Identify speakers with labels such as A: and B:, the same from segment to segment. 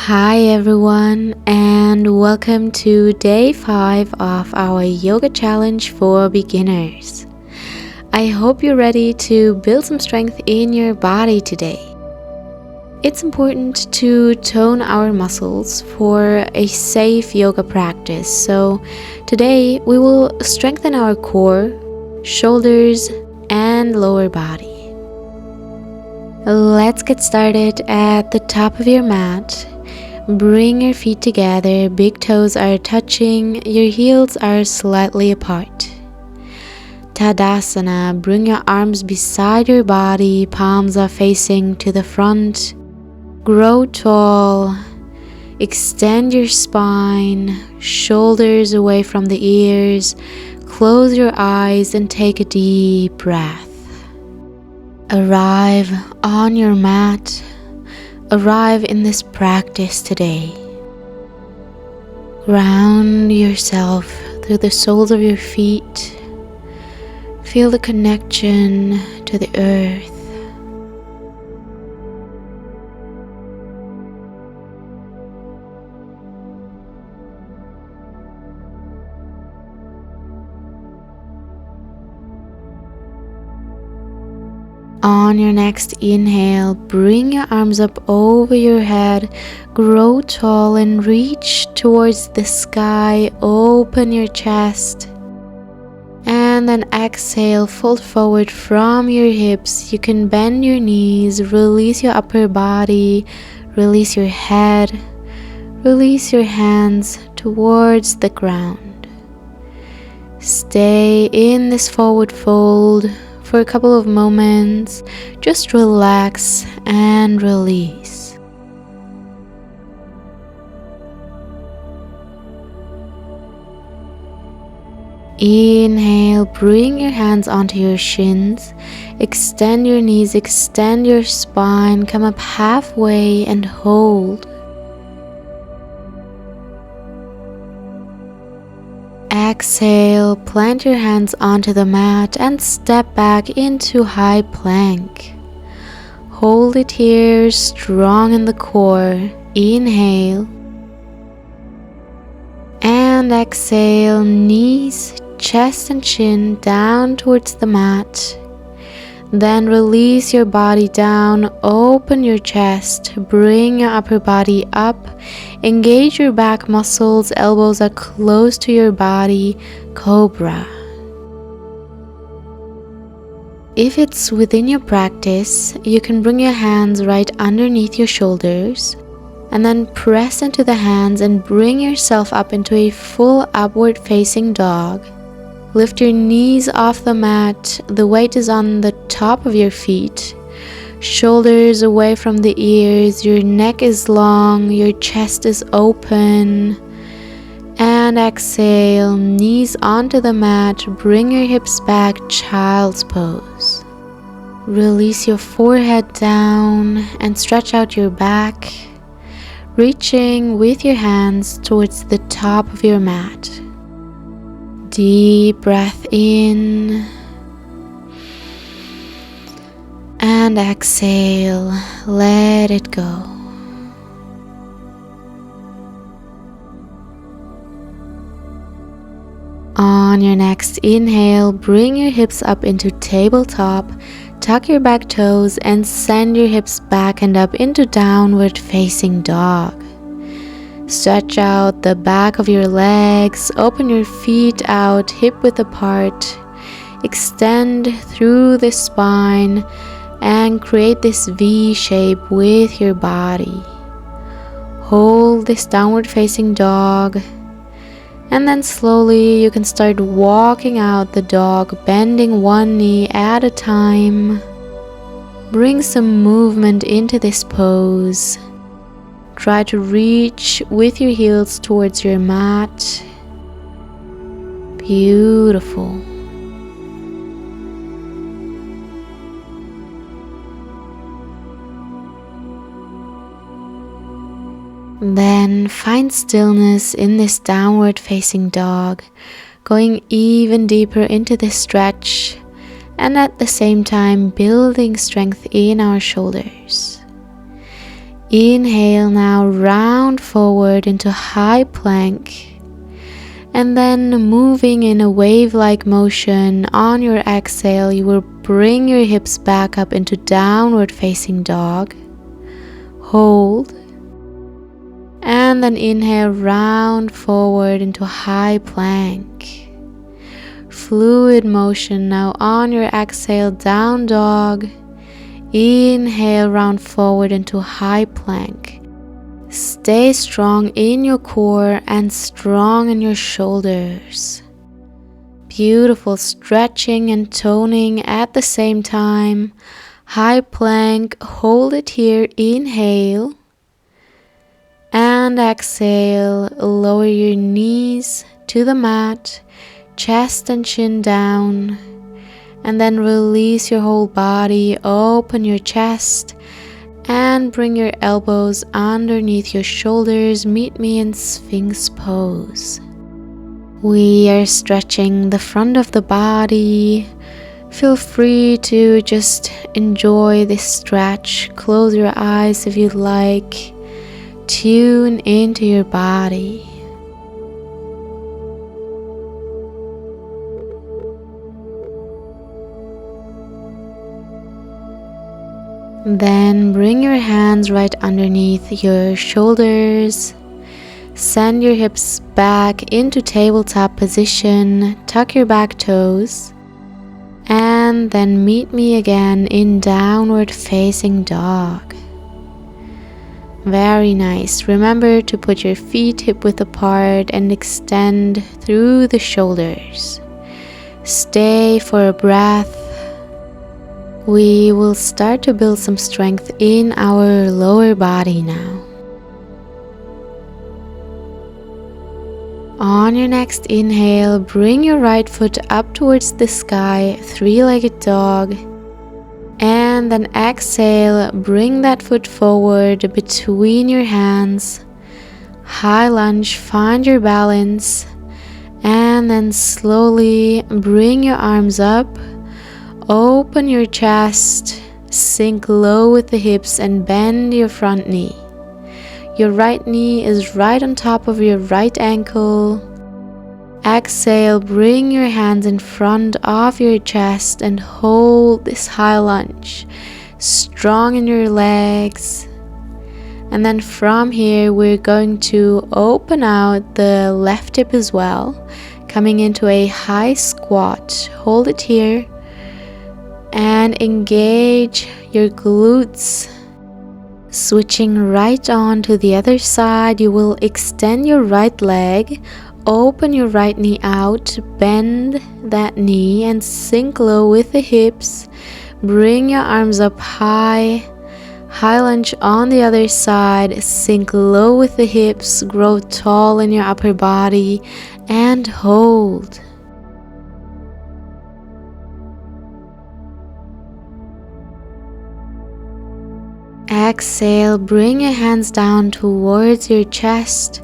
A: Hi everyone, and welcome to day 5 of our yoga challenge for beginners. I hope you're ready to build some strength in your body today. It's important to tone our muscles for a safe yoga practice, so today we will strengthen our core, shoulders, and lower body. Let's get started at the top of your mat. Bring your feet together, big toes are touching, your heels are slightly apart. Tadasana, bring your arms beside your body, palms are facing to the front. Grow tall, extend your spine, shoulders away from the ears, close your eyes and take a deep breath. Arrive on your mat. Arrive in this practice today. Ground yourself through the soles of your feet. Feel the connection to the earth. On your next inhale, bring your arms up over your head, grow tall and reach towards the sky, open your chest. And then exhale, fold forward from your hips. You can bend your knees, release your upper body, release your head, release your hands towards the ground. Stay in this forward fold for a couple of moments. Just relax and release. Inhale, bring your hands onto your shins, extend your knees, extend your spine, come up halfway and hold. Exhale, plant your hands onto the mat and step back into high plank. Hold it here, strong in the core. Inhale. And exhale, knees, chest and chin down towards the mat. Then release your body down, open your chest, bring your upper body up, engage your back muscles, elbows are close to your body, cobra. If it's within your practice, you can bring your hands right underneath your shoulders and then press into the hands and bring yourself up into a full upward facing dog. Lift your knees off the mat, the weight is on the top of your feet. Shoulders away from the ears, your neck is long, your chest is open. And exhale, knees onto the mat, bring your hips back, child's pose. Release your forehead down and stretch out your back, reaching with your hands towards the top of your mat. Deep breath in and exhale, let it go. On your next inhale, bring your hips up into tabletop, tuck your back toes and send your hips back and up into downward facing dog. Stretch out the back of your legs, open your feet out hip width apart, extend through the spine and create this V shape with your body. Hold this downward facing dog and then slowly you can start walking out the dog, bending one knee at a time. Bring some movement into this pose. Try to reach with your heels towards your mat. Beautiful. Then find stillness in this downward facing dog, going even deeper into this stretch and at the same time building strength in our shoulders. Inhale now, round forward into high plank. And then moving in a wave-like motion on your exhale, you will bring your hips back up into downward facing dog. Hold. And then inhale, round forward into high plank. Fluid motion now on your exhale, down dog. Inhale, round forward into high plank. Stay strong in your core and strong in your shoulders. Beautiful stretching and toning at the same time. High plank, hold it here, inhale. And exhale, lower your knees to the mat, chest and chin down. And then release your whole body, open your chest. And bring your elbows underneath your shoulders. Meet me in Sphinx pose. We are stretching the front of the body. Feel free to just enjoy this stretch. Close your eyes if you'd like. Tune into your body. Then bring your hands right underneath your shoulders. Send your hips back into tabletop position. Tuck your back toes. And then meet me again in downward facing dog. Very nice. Remember to put your feet hip width apart and extend through the shoulders. Stay for a breath. We will start to build some strength in our lower body now. On your next inhale, bring your right foot up towards the sky, three-legged dog. And then exhale, bring that foot forward between your hands. High lunge, find your balance. And then slowly bring your arms up. Open your chest, sink low with the hips and bend your front knee. Your right knee is right on top of your right ankle. Exhale, bring your hands in front of your chest and hold this high lunge. Strong in your legs. And then from here, we're going to open out the left hip as well, coming into a high squat. Hold it here. And engage your glutes. Switching right on to the other side, you will extend your right leg, open your right knee out, bend that knee and sink low with the hips. Bring your arms up high. High lunge on the other side, sink low with the hips, grow tall in your upper body and hold. Exhale, bring your hands down towards your chest,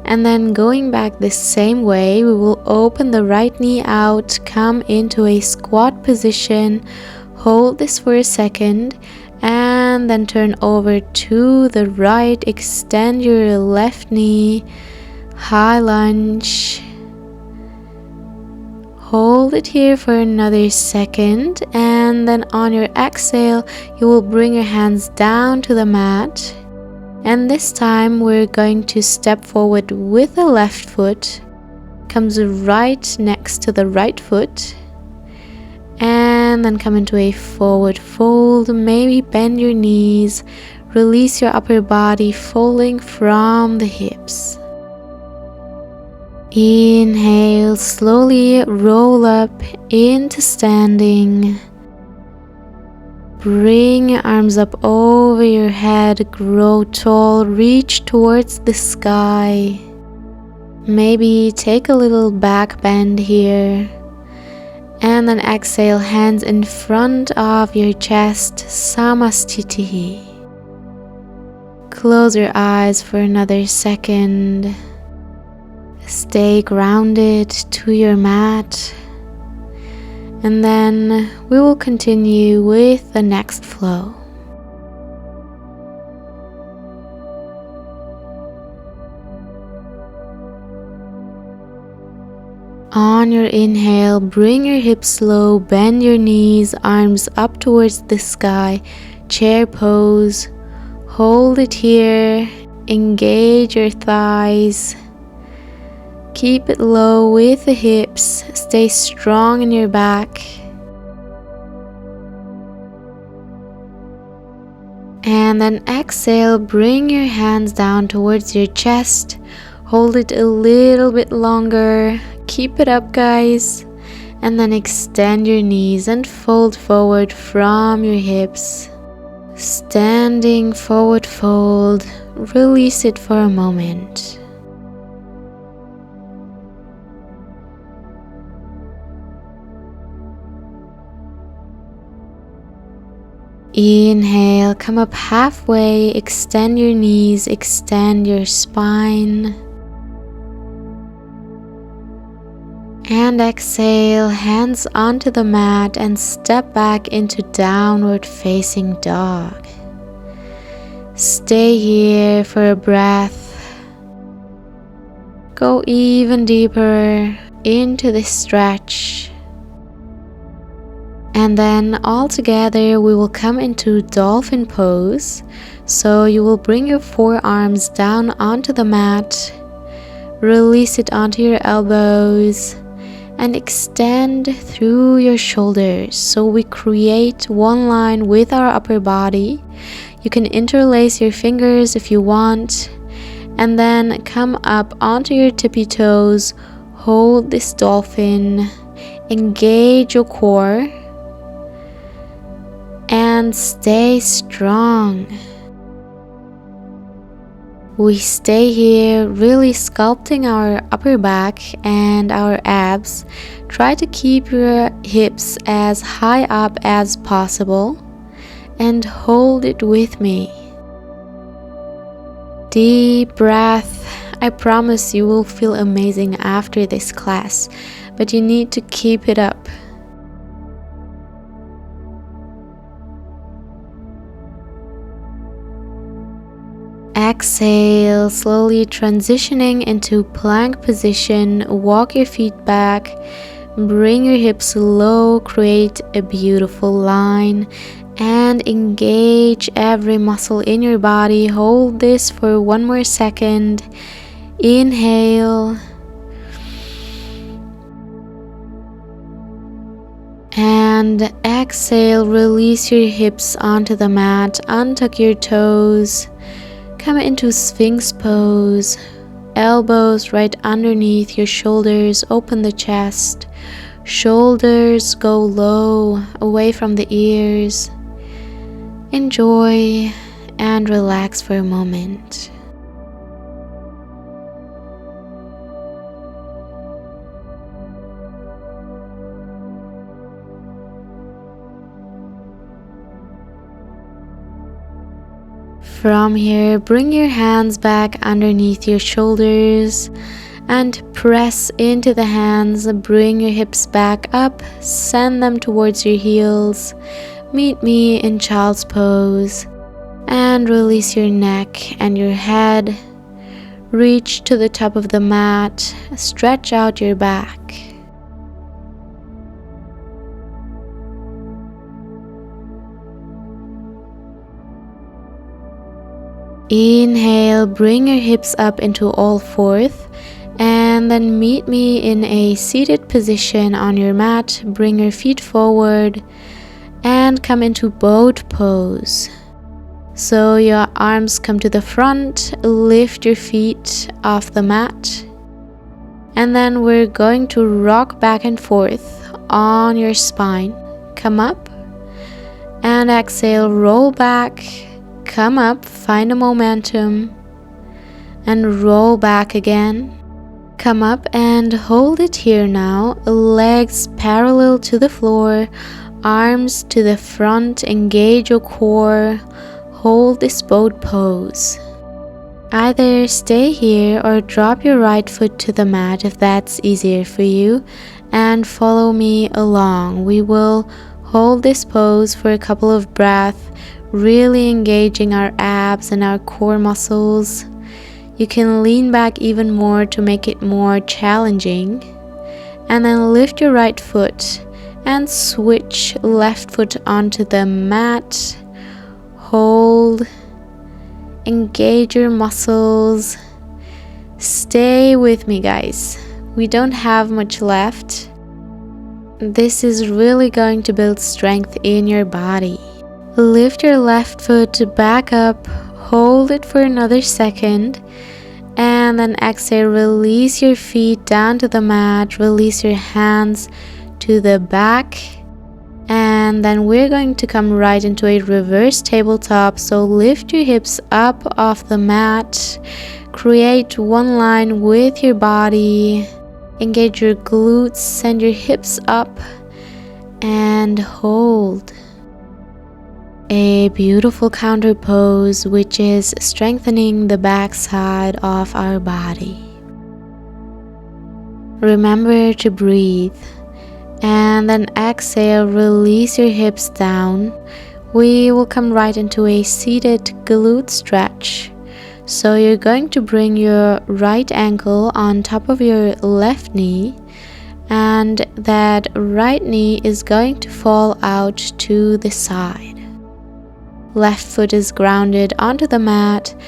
A: and then going back the same way, we will open the right knee out, come into a squat position, hold this for a second, and then turn over to the right, extend your left knee, high lunge. Hold it here for another second, and then on your exhale, you will bring your hands down to the mat. And this time we're going to step forward with the left foot, comes right next to the right foot, and then come into a forward fold. Maybe bend your knees, release your upper body, folding from the hips. Inhale, slowly roll up into standing. Bring your arms up over your head, grow tall, reach towards the sky. Maybe take a little back bend here. And then exhale, hands in front of your chest, Samastiti. Close your eyes for another second. Stay grounded to your mat. And then we will continue with the next flow. On your inhale, bring your hips low, bend your knees, arms up towards the sky, chair pose. Hold it here, engage your thighs. Keep it low with the hips, stay strong in your back. And then exhale, bring your hands down towards your chest. Hold it a little bit longer. Keep it up, guys. And then extend your knees and fold forward from your hips. Standing forward fold. Release it for a moment. Inhale, come up halfway, extend your knees, extend your spine. And exhale, hands onto the mat and step back into downward facing dog. Stay here for a breath. Go even deeper into this stretch. And then all together we will come into dolphin pose. So you will bring your forearms down onto the mat, release it onto your elbows, and extend through your shoulders. So we create one line with our upper body. You can interlace your fingers if you want, and then come up onto your tippy toes. Hold this dolphin, engage your core, and stay strong. We stay here really sculpting our upper back and our abs. Try to keep your hips as high up as possible and hold it with me. Deep breath. I promise you will feel amazing after this class, but you need to keep it up. Exhale, slowly transitioning into plank position. Walk your feet back, bring your hips low, create a beautiful line, and engage every muscle in your body. Hold this for one more second. Inhale. And exhale, release your hips onto the mat, untuck your toes. Come into Sphinx pose, elbows right underneath your shoulders, open the chest, shoulders go low, away from the ears. Enjoy and relax for a moment. From here, bring your hands back underneath your shoulders and press into the hands. Bring your hips back up, send them towards your heels. Meet me in child's pose and release your neck and your head. Reach to the top of the mat, stretch out your back. Inhale, bring your hips up into all fourth, and then meet me in a seated position on your mat. Bring your feet forward and come into boat pose. So your arms come to the front, lift your feet off the mat, and then we're going to rock back and forth on your spine. Come up and exhale, roll back. Come up, find a momentum, and roll back again. Come up and hold it here now. Legs parallel to the floor, arms to the front, engage your core. Hold this boat pose. Either stay here or drop your right foot to the mat if that's easier for you, and follow me along. We will hold this pose for a couple of breaths, really engaging our abs and our core muscles. You can lean back even more to make it more challenging. And then lift your right foot and switch left foot onto the mat. Hold. Engage your muscles. Stay with me, guys. We don't have much left. This is really going to build strength in your body. Lift your left foot back up. Hold it for another second. And then exhale, release your feet down to the mat. Release your hands to the back. And then we're going to come right into a reverse tabletop. So lift your hips up off the mat. Create one line with your body. Engage your glutes. Send your hips up. And hold. A beautiful counter pose, which is strengthening the back side of our body. Remember to breathe. And then exhale, release your hips down. We will come right into a seated glute stretch. So you're going to bring your right ankle on top of your left knee, and that right knee is going to fall out to the side. Left foot is grounded onto the mat,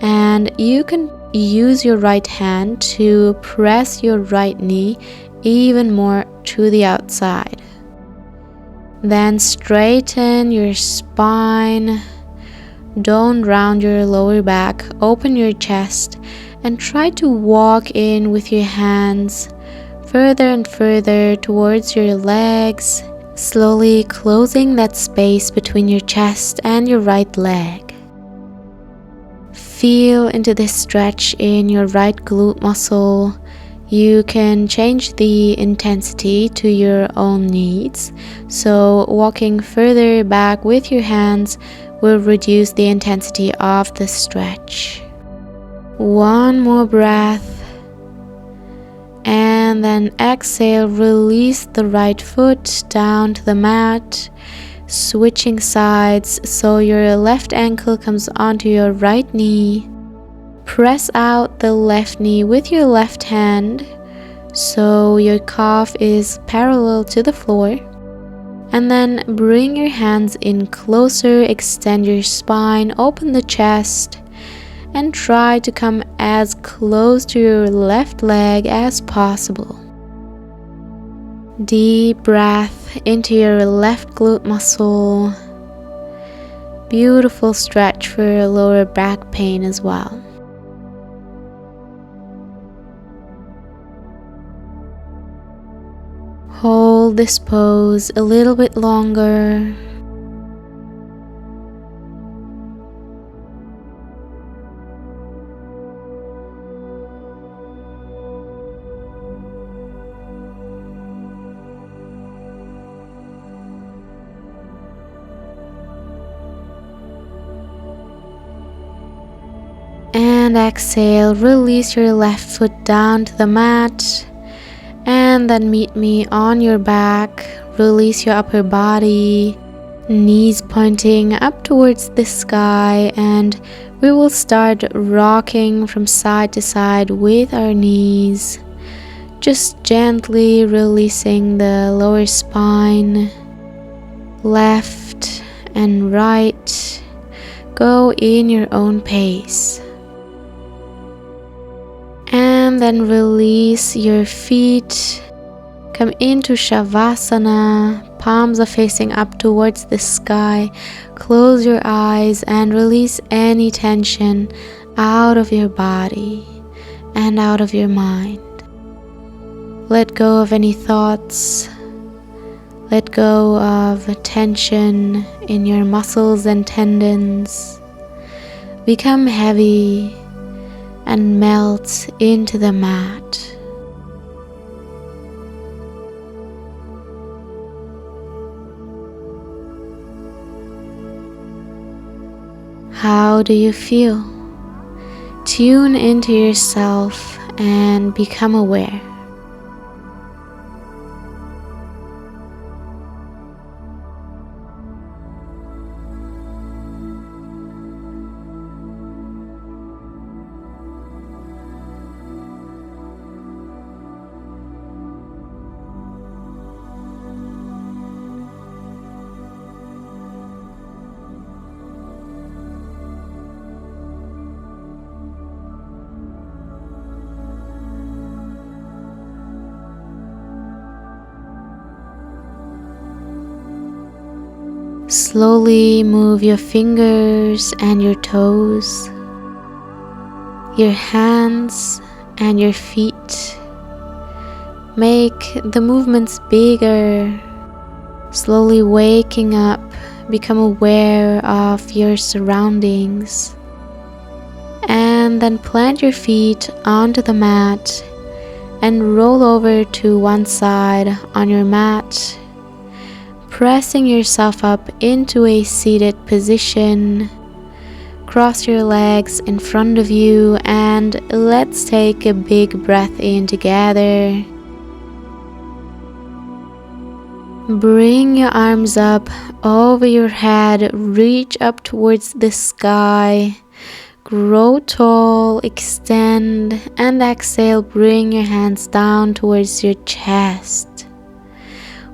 A: and you can use your right hand to press your right knee even more to the outside. Then straighten your spine. Don't round your lower back. Open your chest and try to walk in with your hands further and further towards your legs, slowly closing that space between your chest and your right leg. Feel into this stretch in your right glute muscle. You can change the intensity to your own needs. So walking further back with your hands will reduce the intensity of the stretch. One more breath. And then exhale, release the right foot down to the mat. Switching sides so your left ankle comes onto your right knee. Press out the left knee with your left hand so your calf is parallel to the floor. And then bring your hands in closer, extend your spine, open the chest, and try to come as close to your left leg as possible. Deep breath into your left glute muscle. Beautiful stretch for lower back pain as well. Hold this pose a little bit longer. And exhale, release your left foot down to the mat. And then meet me on your back. Release your upper body, knees pointing up towards the sky, and we will start rocking from side to side with our knees. Just gently releasing the lower spine. Left and right. Go in your own pace. And then release your feet. Come into Shavasana. Palms are facing up towards the sky. Close your eyes and release any tension out of your body and out of your mind. Let go of any thoughts. Let go of tension in your muscles and tendons. Become heavy and melt into the mat. How do you feel? Tune into yourself and become aware. Slowly move your fingers and your toes, your hands and your feet. Make the movements bigger. Slowly waking up, become aware of your surroundings. And then plant your feet onto the mat and roll over to one side on your mat, pressing yourself up into a seated position. Cross your legs in front of you and let's take a big breath in together. Bring your arms up over your head, reach up towards the sky. Grow tall, extend, and exhale. Bring your hands down towards your chest.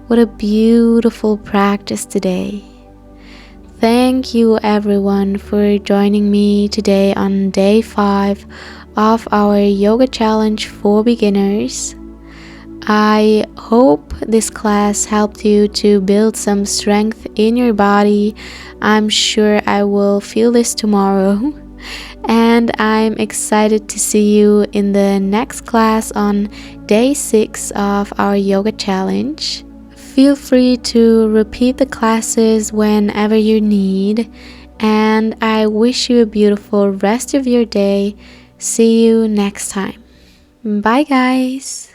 A: What a beautiful practice today. Thank you everyone for joining me today on day 5 of our yoga challenge for beginners. I hope this class helped you to build some strength in your body. I'm sure I will feel this tomorrow. And I'm excited to see you in the next class on day 6 of our yoga challenge. Feel free to repeat the classes whenever you need, and I wish you a beautiful rest of your day. See you next time. Bye guys!